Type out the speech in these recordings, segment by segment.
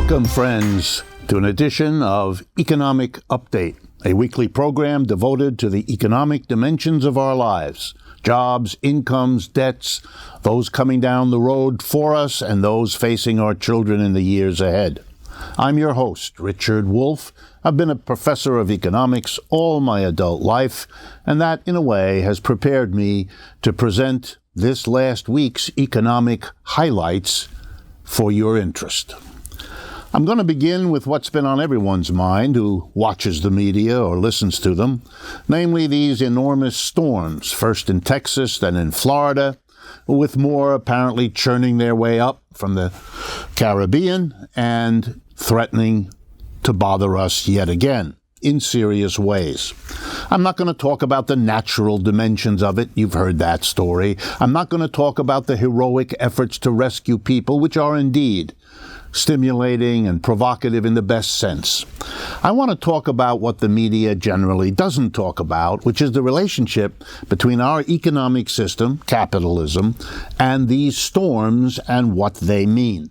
Welcome, friends, to an edition of Economic Update, a weekly program devoted to the economic dimensions of our lives. Jobs, incomes, debts, those coming down the road for us and those facing our children in the years ahead. I'm your host, Richard Wolff. I've been a professor of economics all my adult life, and that, in a way, has prepared me to present this last week's economic highlights for your interest. I'm going to begin with what's been on everyone's mind who watches the media or listens to them, namely these enormous storms, first in Texas, then in Florida, with more apparently churning their way up from the Caribbean and threatening to bother us yet again in serious ways. I'm not going to talk about the natural dimensions of it. You've heard that story. I'm not going to talk about the heroic efforts to rescue people, which are indeed stimulating and provocative in the best sense. I want to talk about what the media generally doesn't talk about, which is the relationship between our economic system, capitalism, and these storms and what they mean.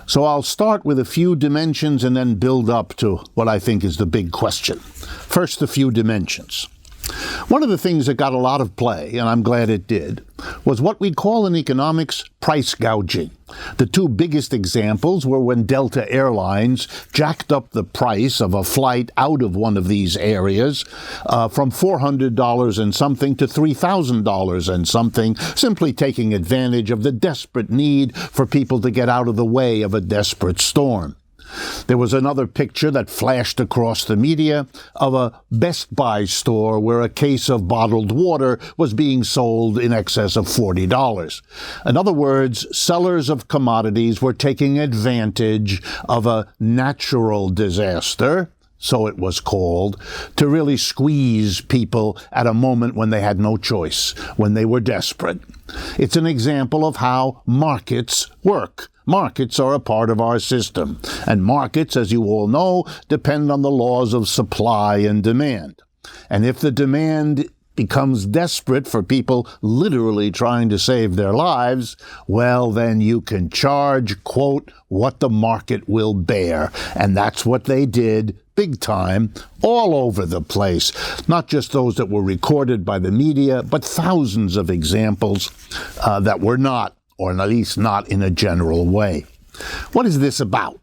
So I'll start with a few dimensions and then build up to what I think is the big question. First, a few dimensions. One of the things that got a lot of play, and I'm glad it did, was what we call in economics price gouging. The two biggest examples were when Delta Airlines jacked up the price of a flight out of one of these areas from $400 and something to $3,000 and something, simply taking advantage of the desperate need for people to get out of the way of a desperate storm. There was another picture that flashed across the media of a Best Buy store where a case of bottled water was being sold in excess of $40. In other words, sellers of commodities were taking advantage of a natural disaster, so it was called, to really squeeze people at a moment when they had no choice, when they were desperate. It's an example of how markets work. Markets are a part of our system, and markets, as you all know, depend on the laws of supply and demand. And if the demand becomes desperate for people literally trying to save their lives, well, then you can charge, quote, what the market will bear. And that's what they did big time all over the place. Not just those that were recorded by the media, but thousands of examples that were not, or at least not in a general way. What is this about?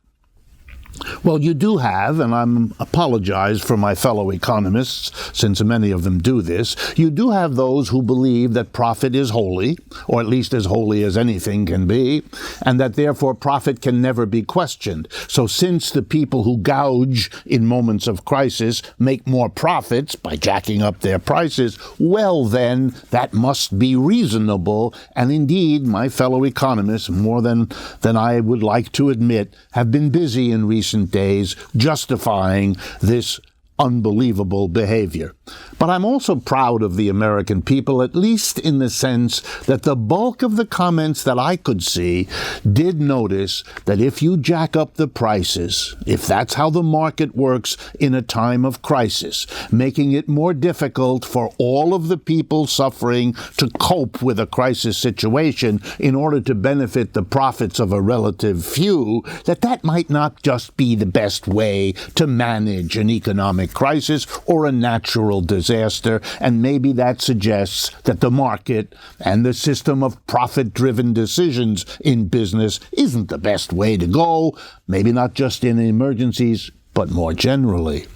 Well, you do have, and I apologize for my fellow economists, since many of them do this, you do have those who believe that profit is holy, or at least as holy as anything can be, and that therefore profit can never be questioned. So since the people who gouge in moments of crisis make more profits by jacking up their prices, well then, that must be reasonable, and indeed, my fellow economists, more than I would like to admit, have been busy in recent days justifying this unbelievable behavior. But I'm also proud of the American people, at least in the sense that the bulk of the comments that I could see did notice that if you jack up the prices, if that's how the market works in a time of crisis, making it more difficult for all of the people suffering to cope with a crisis situation in order to benefit the profits of a relative few, that might not just be the best way to manage an economic crisis or a natural disaster, and maybe that suggests that the market and the system of profit-driven decisions in business isn't the best way to go, maybe not just in emergencies, but more generally.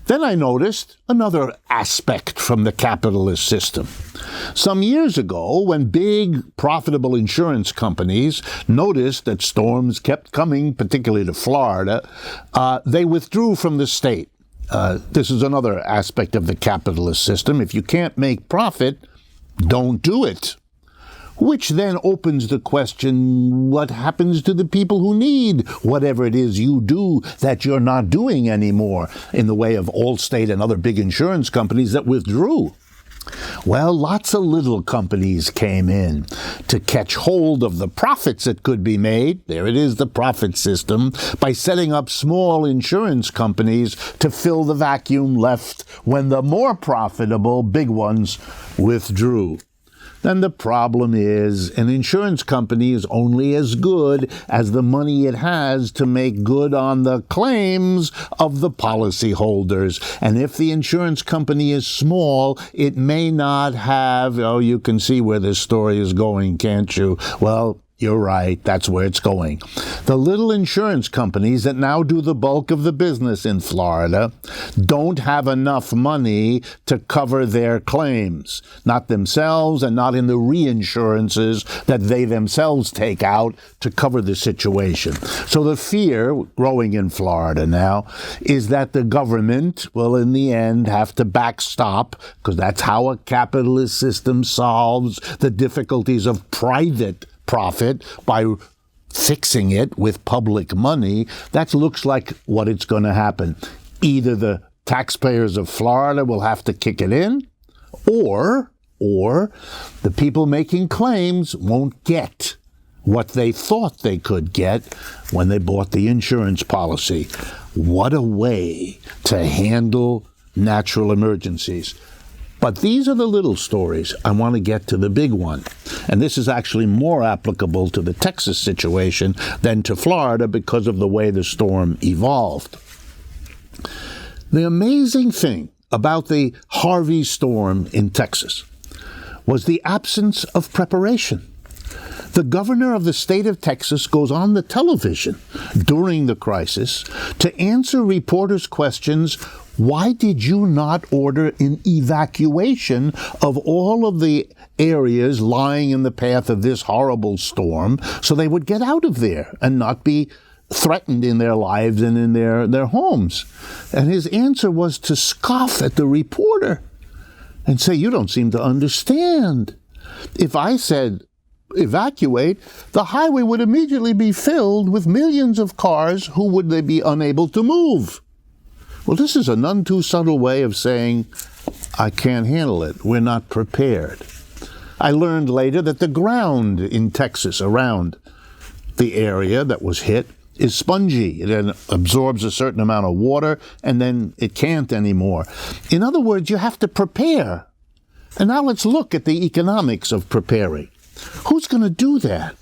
Then I noticed another aspect from the capitalist system. Some years ago, when big, profitable insurance companies noticed that storms kept coming, particularly to Florida, they withdrew from the state. This is another aspect of the capitalist system. If you can't make profit, don't do it. Which then opens the question, what happens to the people who need whatever it is you do that you're not doing anymore, in the way of Allstate and other big insurance companies that withdrew? Well, lots of little companies came in to catch hold of the profits that could be made, there it is, the profit system, by setting up small insurance companies to fill the vacuum left when the more profitable big ones withdrew. then the problem is an insurance company is only as good as the money it has to make good on the claims of the policyholders. And if the insurance company is small, it may not have, you can see where this story is going, can't you? Well, you're right, that's where it's going. The little insurance companies that now do the bulk of the business in Florida don't have enough money to cover their claims, not themselves and not in the reinsurances that they themselves take out to cover the situation. So the fear growing in Florida now is that the government will in the end have to backstop, because that's how a capitalist system solves the difficulties of private profit, by fixing it with public money. That looks like what it's going to happen. Either the taxpayers of Florida will have to kick it in, or the people making claims won't get what they thought they could get when they bought the insurance policy. What a way to handle natural emergencies. But these are the little stories. I want to get to the big one. And this is actually more applicable to the Texas situation than to Florida because of the way the storm evolved. The amazing thing about the Harvey storm in Texas was the absence of preparation. The governor of the state of Texas goes on the television during the crisis to answer reporters' questions. Why did you not order an evacuation of all of the areas lying in the path of this horrible storm so they would get out of there and not be threatened in their lives and in their homes? And his answer was to scoff at the reporter and say, you don't seem to understand. If I said evacuate, the highway would immediately be filled with millions of cars who would they be unable to move. Well, this is a none too subtle way of saying, I can't handle it. We're not prepared. I learned later that the ground in Texas around the area that was hit is spongy. It absorbs a certain amount of water, and then it can't anymore. In other words, you have to prepare. And now let's look at the economics of preparing. Who's going to do that?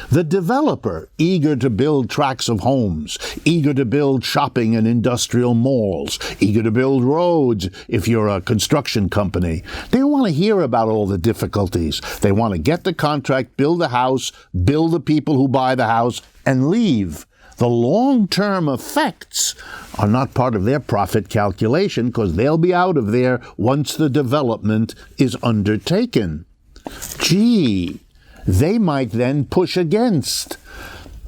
The developer, eager to build tracts of homes, eager to build shopping and industrial malls, eager to build roads if you're a construction company. They don't want to hear about all the difficulties. They want to get the contract, build the house, build the people who buy the house, and leave. The long-term effects are not part of their profit calculation because they'll be out of there once the development is undertaken. Gee, they might then push against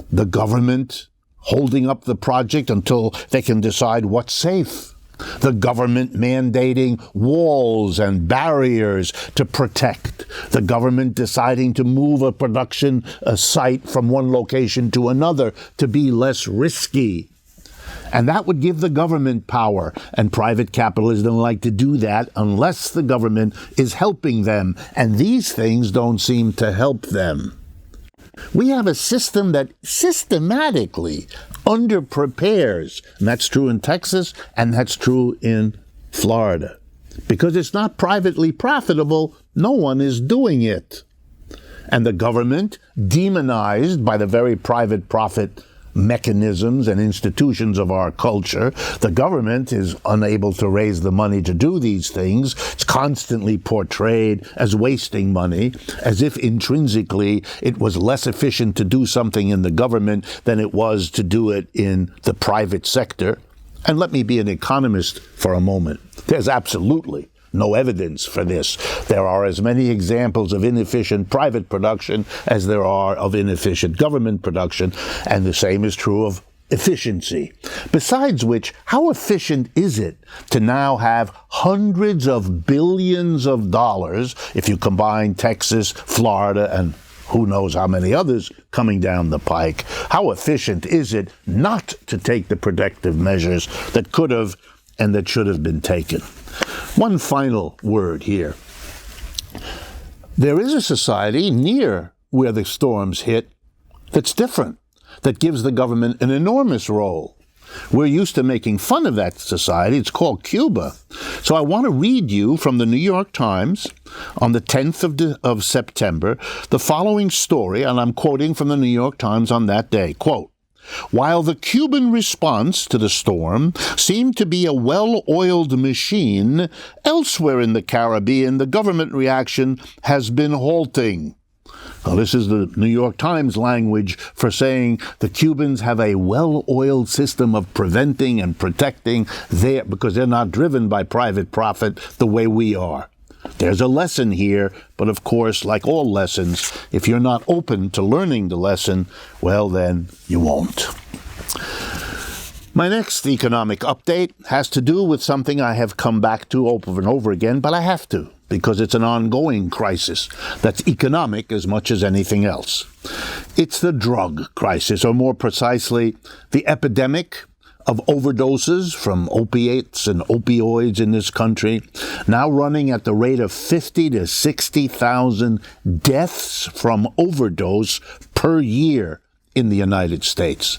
the government holding up the project until they can decide what's safe. The government mandating walls and barriers to protect. The government deciding to move a production site from one location to another to be less risky. And that would give the government power, and private capitalists don't like to do that unless the government is helping them, and these things don't seem to help them. We have a system that systematically underprepares, and that's true in Texas, and that's true in Florida. Because it's not privately profitable, no one is doing it. And the government, demonized by the very private profit mechanisms and institutions of our culture, the government is unable to raise the money to do these things. It's constantly portrayed as wasting money, as if intrinsically it was less efficient to do something in the government than it was to do it in the private sector. And let me be an economist for a moment. There's absolutely no evidence for this. There are as many examples of inefficient private production as there are of inefficient government production, and the same is true of efficiency. Besides which, how efficient is it to now have hundreds of billions of dollars, if you combine Texas, Florida, and who knows how many others coming down the pike? How efficient is it not to take the protective measures that could have and that should have been taken? One final word here. There is a society near where the storms hit that's different, that gives the government an enormous role. We're used to making fun of that society. It's called Cuba. So I want to read you from the New York Times on the 10th of September the following story, and I'm quoting from the New York Times on that day. Quote, "While the Cuban response to the storm seemed to be a well-oiled machine, elsewhere in the Caribbean, the government reaction has been halting." Now, this is the New York Times language for saying the Cubans have a well-oiled system of preventing and protecting because they're not driven by private profit the way we are. There's a lesson here, but of course, like all lessons, if you're not open to learning the lesson, well, then you won't. My next economic update has to do with something I have come back to over and over again, but I have to, because it's an ongoing crisis that's economic as much as anything else. It's the drug crisis, or more precisely, the epidemic of overdoses from opiates and opioids in this country, now running at the rate of 50 to 60,000 deaths from overdose per year in the United States.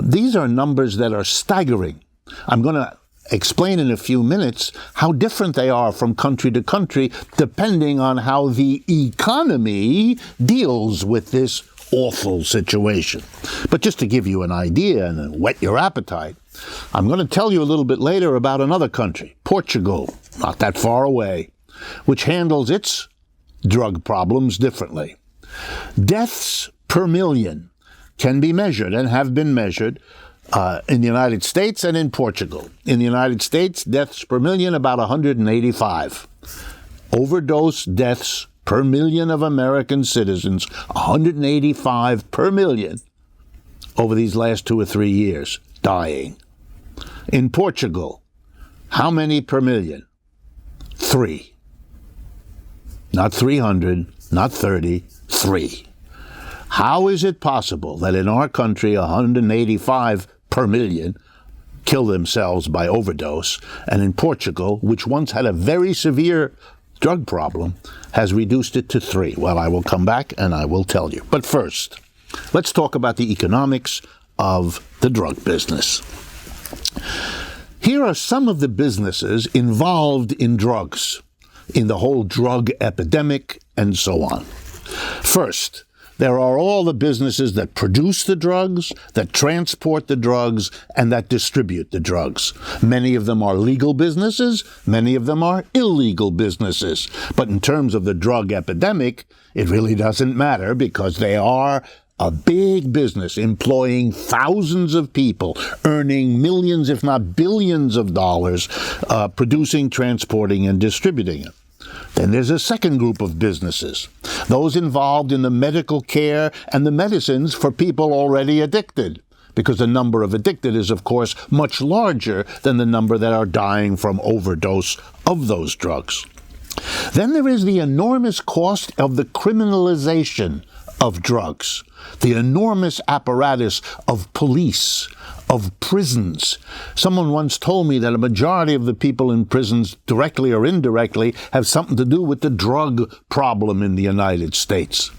These are numbers that are staggering. I'm going to explain in a few minutes how different they are from country to country, depending on how the economy deals with this awful situation. But just to give you an idea and whet your appetite, I'm going to tell you a little bit later about another country, Portugal, not that far away, which handles its drug problems differently. Deaths per million can be measured and have been measured in the United States and in Portugal. In the United States, deaths per million, about 185. Overdose deaths per million of American citizens, 185 per million over these last 2 or 3 years, dying. In Portugal, how many per million? 3. Not 300, not 30, 3. How is it possible that in our country 185 per million kill themselves by overdose, and in Portugal, which once had a very severe drug problem, has reduced it to 3? Well, I will come back and I will tell you. But first, let's talk about the economics of the drug business. Here are some of the businesses involved in drugs, in the whole drug epidemic, and so on. First, there are all the businesses that produce the drugs, that transport the drugs, and that distribute the drugs. Many of them are legal businesses, many of them are illegal businesses. But in terms of the drug epidemic, it really doesn't matter because they are a big business employing thousands of people, earning millions, if not billions of dollars, producing, transporting, and distributing it. Then there's a second group of businesses, those involved in the medical care and the medicines for people already addicted, because the number of addicted is, of course, much larger than the number that are dying from overdose of those drugs. Then there is the enormous cost of the criminalization of drugs, the enormous apparatus of police, of prisons. Someone once told me that a majority of the people in prisons, directly or indirectly, have something to do with the drug problem in the United States.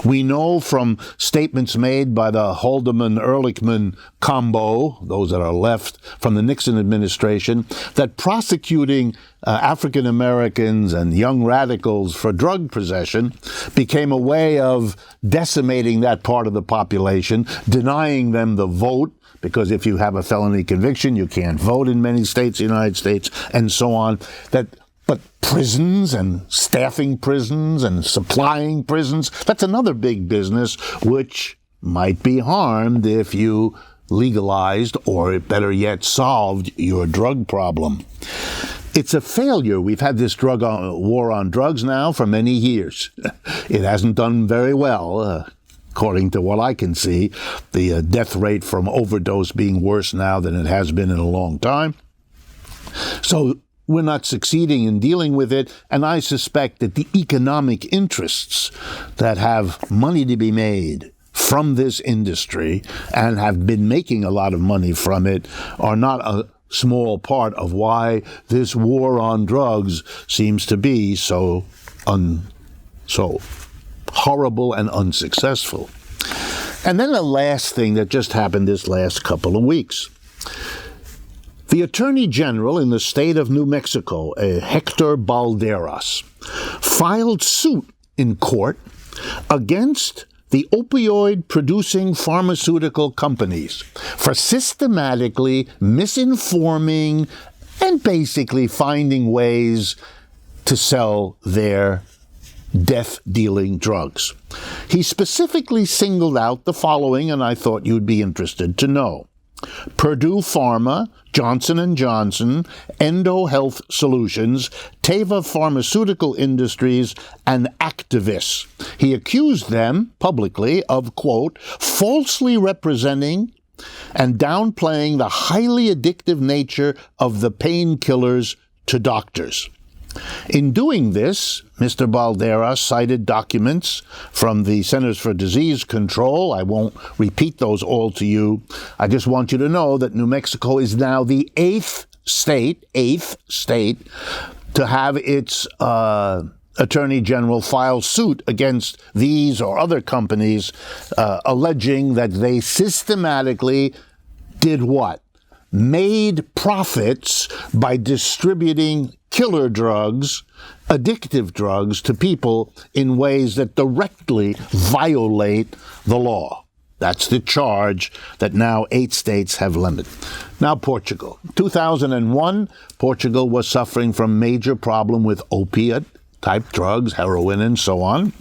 We know from statements made by the Haldeman-Ehrlichman combo, those that are left from the Nixon administration, that prosecuting African Americans and young radicals for drug possession became a way of decimating that part of the population, denying them the vote, because if you have a felony conviction, you can't vote in many states, United States, and so on. But prisons and staffing prisons and supplying prisons, that's another big business which might be harmed if you legalized, or better yet, solved your drug problem. It's a failure. We've had this war on drugs now for many years. It hasn't done very well. According to what I can see, the death rate from overdose being worse now than it has been in a long time. So we're not succeeding in dealing with it, and I suspect that the economic interests that have money to be made from this industry and have been making a lot of money from it are not a small part of why this war on drugs seems to be so horrible and unsuccessful. And then the last thing that just happened this last couple of weeks. The Attorney General in the state of New Mexico, Hector Balderas, filed suit in court against the opioid-producing pharmaceutical companies for systematically misinforming and basically finding ways to sell their death-dealing drugs. He specifically singled out the following, and I thought you'd be interested to know. Purdue Pharma, Johnson & Johnson, Endo Health Solutions, Teva Pharmaceutical Industries, and activists. He accused them publicly of, quote, falsely representing and downplaying the highly addictive nature of the painkillers to doctors. In doing this, Mr. Balderas cited documents from the Centers for Disease Control. I won't repeat those all to you. I just want you to know that New Mexico is now the eighth state to have its Attorney General file suit against these or other companies, alleging that they systematically did what? Made profits by distributing killer drugs, addictive drugs, to people in ways that directly violate the law. That's the charge that now 8 states have levied. Now Portugal. 2001, Portugal was suffering from major problem with opiate-type drugs, heroin and so on.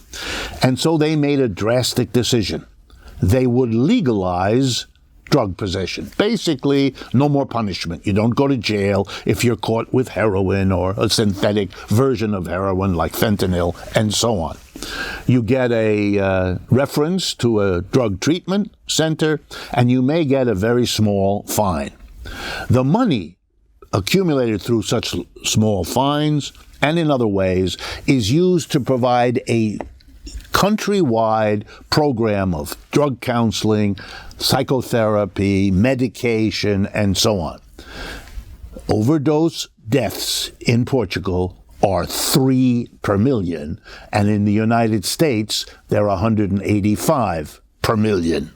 And so they made a drastic decision. They would legalize drug possession. Basically, no more punishment. You don't go to jail if you're caught with heroin or a synthetic version of heroin like fentanyl and so on. You get a reference to a drug treatment center, and you may get a very small fine. The money accumulated through such small fines and in other ways is used to provide a countrywide program of drug counseling, psychotherapy, medication, and so on. Overdose deaths in Portugal are 3 per million, and in the United States, there are 185 per million.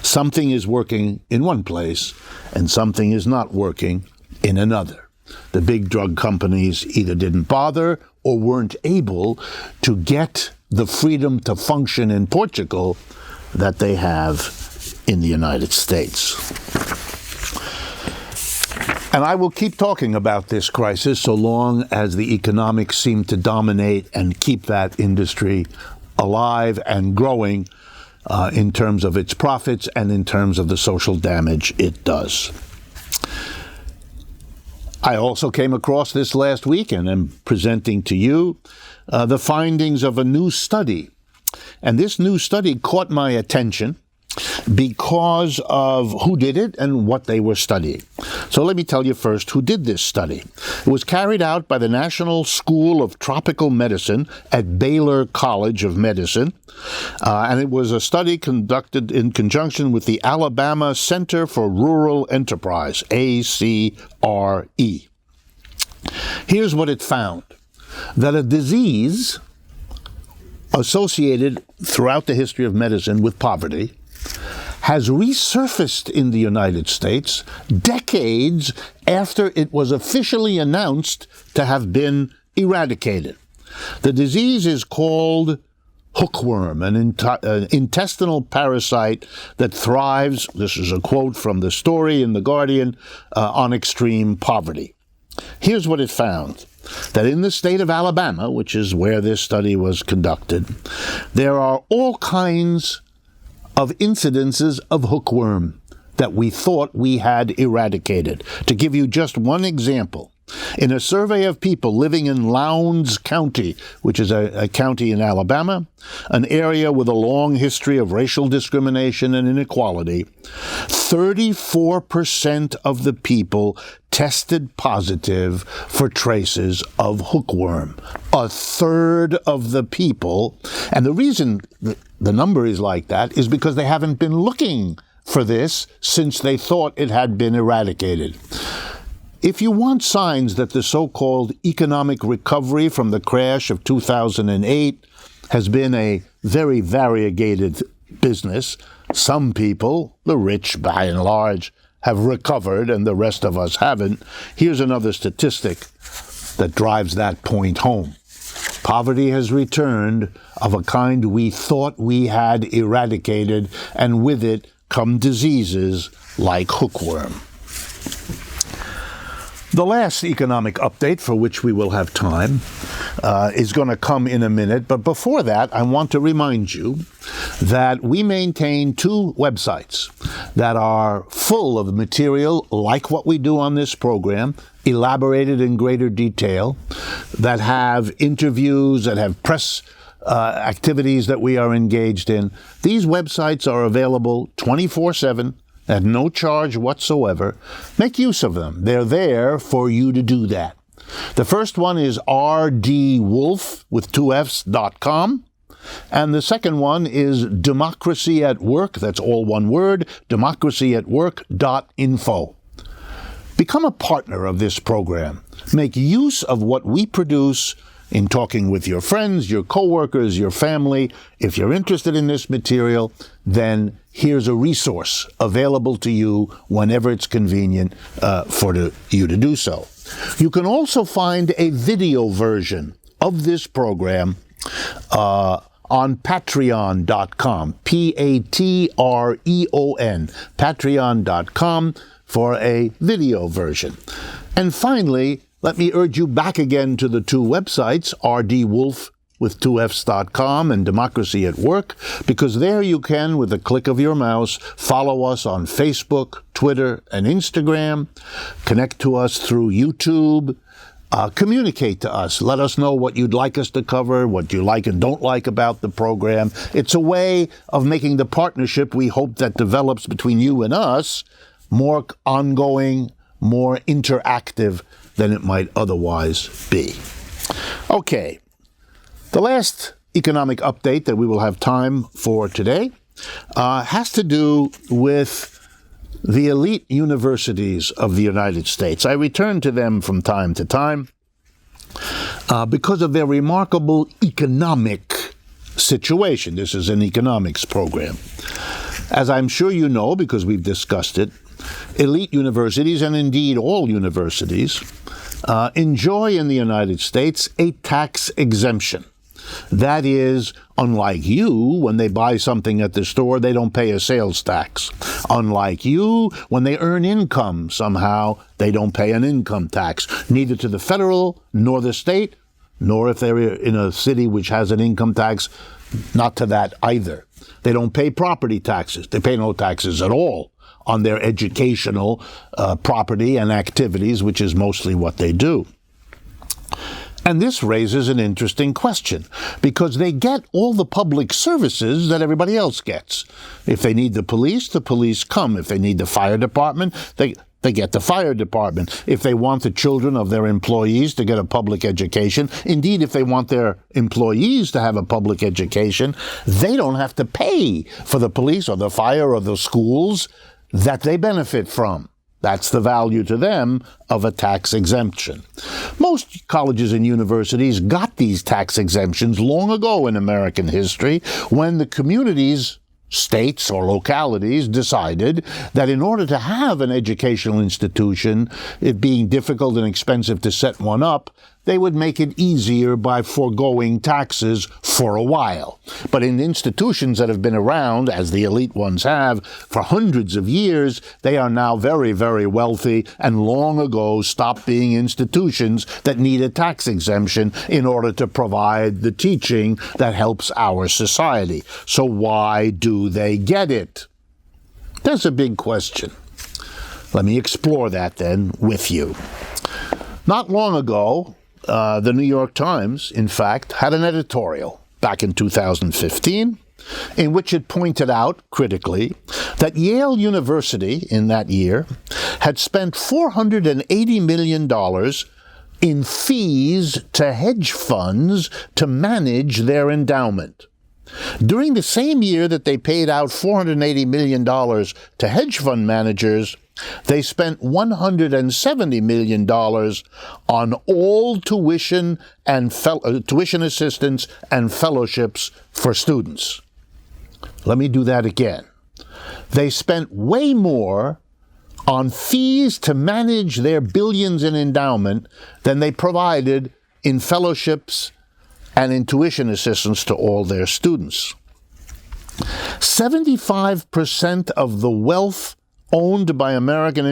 Something is working in one place, and something is not working in another. The big drug companies either didn't bother or weren't able to get the freedom to function in Portugal that they have in the United States. And I will keep talking about this crisis so long as the economics seem to dominate and keep that industry alive and growing in terms of its profits and in terms of the social damage it does. I also came across this last week and am presenting to you the findings of a new study. And this new study caught my attention because of who did it and what they were studying. So let me tell you first who did this study. It was carried out by the National School of Tropical Medicine at Baylor College of Medicine, and it was a study conducted in conjunction with the Alabama Center for Rural Enterprise, ACRE. Here's what it found. That a disease associated throughout the history of medicine with poverty has resurfaced in the United States decades after it was officially announced to have been eradicated. The disease is called hookworm, an intestinal parasite that thrives, this is a quote from the story in The Guardian, on extreme poverty. Here's what it found. That in the state of Alabama, which is where this study was conducted, there are all kinds of incidences of hookworm that we thought we had eradicated. To give you just one example, in a survey of people living in Lowndes County, which is a county in Alabama, an area with a long history of racial discrimination and inequality, 34% of the people tested positive for traces of hookworm. A third of the people. And the reason the number is like that is because they haven't been looking for this since they thought it had been eradicated. If you want signs that the so-called economic recovery from the crash of 2008 has been a very variegated business, some people, the rich by and large, have recovered and the rest of us haven't, here's another statistic that drives that point home. Poverty has returned of a kind we thought we had eradicated, and with it come diseases like hookworm. The last economic update, for which we will have time, is going to come in a minute. But before that, I want to remind you that we maintain 2 websites that are full of material like what we do on this program, elaborated in greater detail, that have interviews, that have press activities that we are engaged in. These websites are available 24/7 at no charge whatsoever. Make use of them. They're there for you to do that. The first one is rdwolf with 2fs.com. And the second one is Democracy at Work. That's all one word, democracyatwork.info. Become a partner of this program. Make use of what we produce in talking with your friends, your coworkers, your family. If you're interested in this material, then here's a resource available to you whenever it's convenient for you to do so. You can also find a video version of this program on patreon.com, Patreon, patreon.com, for a video version. And finally, let me urge you back again to the 2 websites, rdwolf with 2fs.com and Democracy at Work, because there you can, with a click of your mouse, follow us on Facebook, Twitter, and Instagram, connect to us through YouTube, communicate to us. Let us know what you'd like us to cover, what you like and don't like about the program. It's a way of making the partnership we hope that develops between you and us more ongoing, more interactive than it might otherwise be. Okay, the last economic update that we will have time for today has to do with the elite universities of the United States. I return to them from time to time because of their remarkable economic situation. This is an economics program. As I'm sure you know, because we've discussed it, elite universities, and indeed all universities, enjoy in the United States a tax exemption. That is, unlike you, when they buy something at the store, they don't pay a sales tax. Unlike you, when they earn income somehow, they don't pay an income tax, neither to the federal nor the state, nor if they're in a city which has an income tax, not to that either. They don't pay property taxes. They pay no taxes at all on their educational property and activities, which is mostly what they do. And this raises an interesting question, because they get all the public services that everybody else gets. If they need the police come. If they need the fire department, they get the fire department. If they want the children of their employees to get a public education, indeed, if they want their employees to have a public education, they don't have to pay for the police or the fire or the schools that they benefit from. That's the value to them of a tax exemption. Most colleges and universities got these tax exemptions long ago in American history, when the communities, states or localities, decided that in order to have an educational institution, it being difficult and expensive to set one up, they would make it easier by foregoing taxes for a while. But in institutions that have been around, as the elite ones have, for hundreds of years, they are now very, very wealthy and long ago stopped being institutions that need a tax exemption in order to provide the teaching that helps our society. So why do they get it? That's a big question. Let me explore that then with you. Not long ago, the New York Times, in fact, had an editorial back in 2015 in which it pointed out, critically, that Yale University in that year had spent $480 million in fees to hedge funds to manage their endowment. During the same year that they paid out $480 million to hedge fund managers, they spent $170 million on all tuition assistance and fellowships for students. Let me do that again. They spent way more on fees to manage their billions in endowment than they provided in fellowships and in tuition assistance to all their students. 75% of the wealth owned by American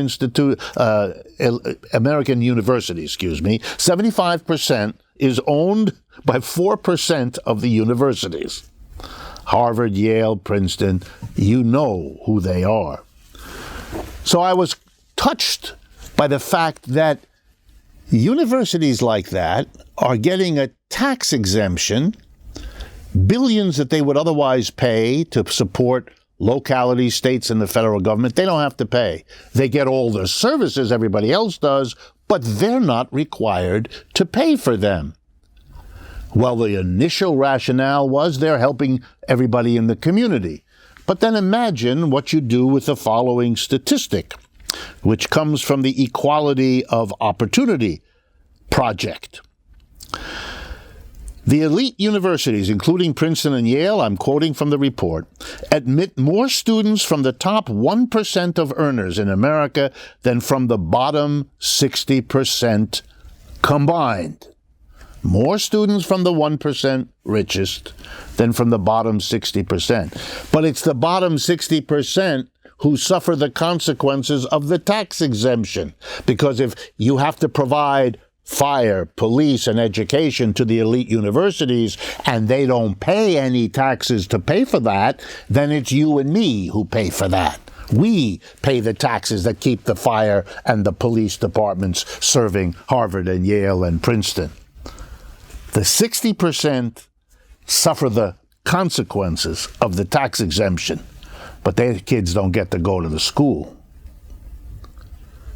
universities, 75% is owned by 4% of the universities. Harvard, Yale, Princeton, you know who they are. So I was touched by the fact that universities like that are getting a tax exemption, billions that they would otherwise pay to support localities, states, and the federal government. They don't have to pay. They get all the services everybody else does, but they're not required to pay for them. Well, the initial rationale was they're helping everybody in the community. But then imagine what you do with the following statistic, which comes from the Equality of Opportunity Project. The elite universities, including Princeton and Yale, I'm quoting from the report, admit more students from the top 1% of earners in America than from the bottom 60% combined. More students from the 1% richest than from the bottom 60%. But it's the bottom 60% who suffer the consequences of the tax exemption. Because if you have to provide fire, police, and education to the elite universities, and they don't pay any taxes to pay for that, then it's you and me who pay for that. We pay the taxes that keep the fire and the police departments serving Harvard and Yale and Princeton. The 60% suffer the consequences of the tax exemption, but their kids don't get to go to the school.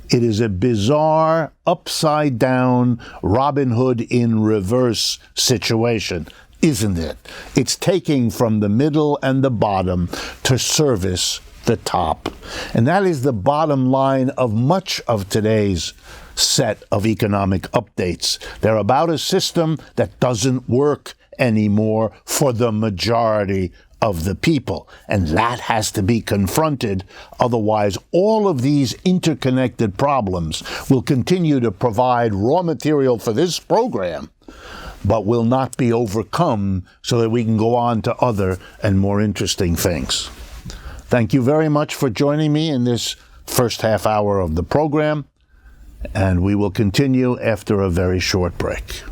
It is a bizarre, upside-down, Robin Hood in reverse situation, isn't it? It's taking from the middle and the bottom to service the top. And that is the bottom line of much of today's set of economic updates. They're about a system that doesn't work anymore for the majority of the people. And that has to be confronted. Otherwise, all of these interconnected problems will continue to provide raw material for this program, but will not be overcome so that we can go on to other and more interesting things. Thank you very much for joining me in this first half hour of the program, and we will continue after a very short break.